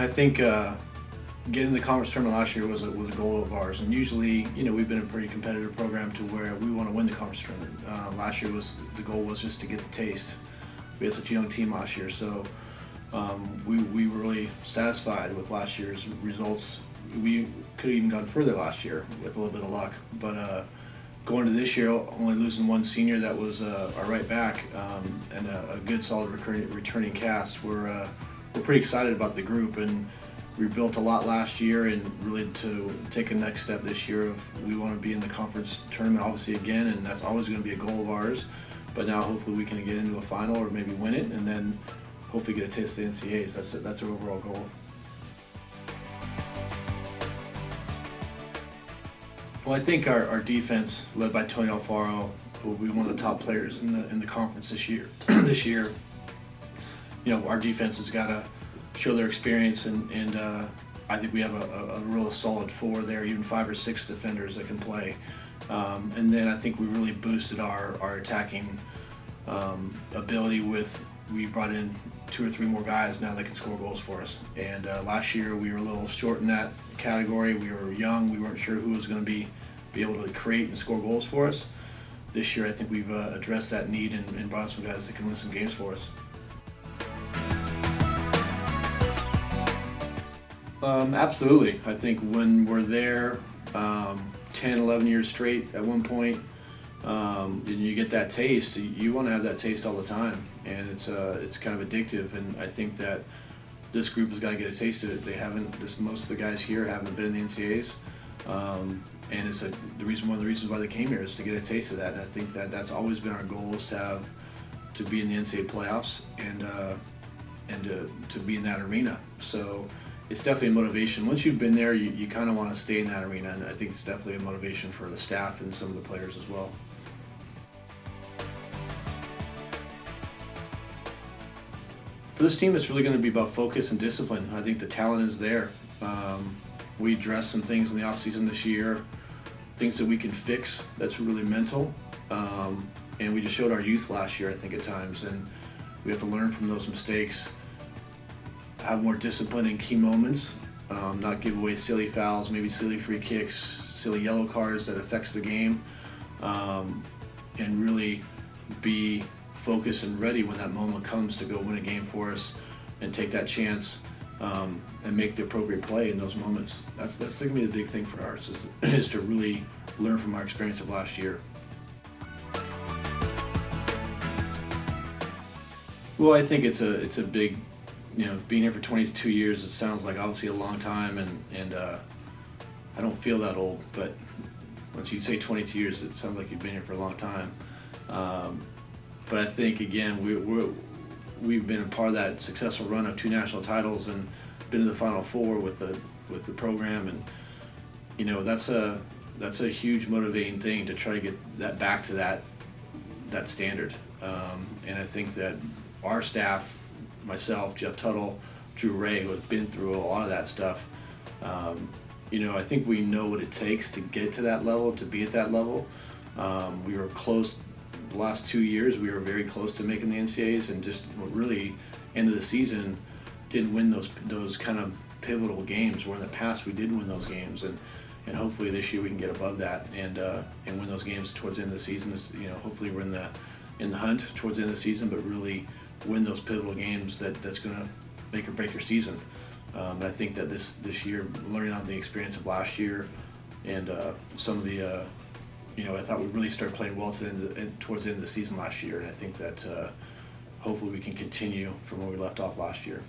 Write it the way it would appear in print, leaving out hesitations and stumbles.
I think getting the conference tournament last year was a goal of ours, and usually, we've been a pretty competitive program to where we want to win the conference tournament. Last year the goal was just to get the taste. We had such a young team last year, so we were really satisfied with last year's results. We could have even gone further last year with a little bit of luck, but going to this year, only losing one senior that was our right back, and a good solid returning cast, we're pretty excited about the group, and we built a lot last year, and really to take a next step this year of we want to be in the conference tournament obviously again, and that's always going to be a goal of ours. But now hopefully we can get into a final or maybe win it, and then hopefully get a taste of the NCAAs. That's our overall goal. Well, I think our defense, led by Tony Alfaro, will be one of the top players in the conference this year. This year, our defense has got to show their experience, and I think we have a real solid four there, even 5 or 6 defenders that can play. And then I think we really boosted our attacking ability we brought in 2 or 3 more guys now that can score goals for us. And last year we were a little short in that category. We were young. We weren't sure who was going to be able to create and score goals for us. This year I think we've addressed that need and brought some guys that can win some games for us. Absolutely. I think when we're there 10, 11 years straight at one point, and you get that taste, you want to have that taste all the time, and it's kind of addictive. And I think that this group has got to get a taste of it. They haven't. Most of the guys here haven't been in the NCAAs, and it's one of the reasons why they came here is to get a taste of that. And I think that that's always been our goal, is to be in the NCAA playoffs and to be in that arena. So it's definitely a motivation. Once you've been there, you kind of want to stay in that arena, and I think it's definitely a motivation for the staff and some of the players as well. For this team, it's really going to be about focus and discipline. I think the talent is there. We addressed some things in the offseason this year, things that we can fix that's really mental, and we just showed our youth last year, I think, at times, and we have to learn from those mistakes, have more discipline in key moments, not give away silly fouls, maybe silly free kicks, silly yellow cards that affects the game, and really be focused and ready when that moment comes to go win a game for us and take that chance, and make the appropriate play in those moments. That's going to be the big thing for ours, is to really learn from our experience of last year. Well, I think it's a big, being here for 22 years, it sounds like obviously a long time, and I don't feel that old, but once you say 22 years, it sounds like you've been here for a long time. But I think, again, we've been a part of that successful run of 2 national titles and been in the Final Four with the program, and that's a huge motivating thing to try to get that back to that standard. And I think that our staff, myself, Jeff Tuttle, Drew Ray, who has been through a lot of that stuff, I think we know what it takes to get to that level, to be at that level. We were close the last 2 years. We were very close to making the NCAAs, and just really end of the season didn't win those kind of pivotal games, where in the past we did win those games, and hopefully this year we can get above that and win those games towards the end of the season. Hopefully we're in the hunt towards the end of the season, but really win those pivotal games that's going to make or break your season. I think that this year, learning on the experience of last year, and some of the I thought we really started playing well towards the end of the season last year, and I think that hopefully we can continue from where we left off last year.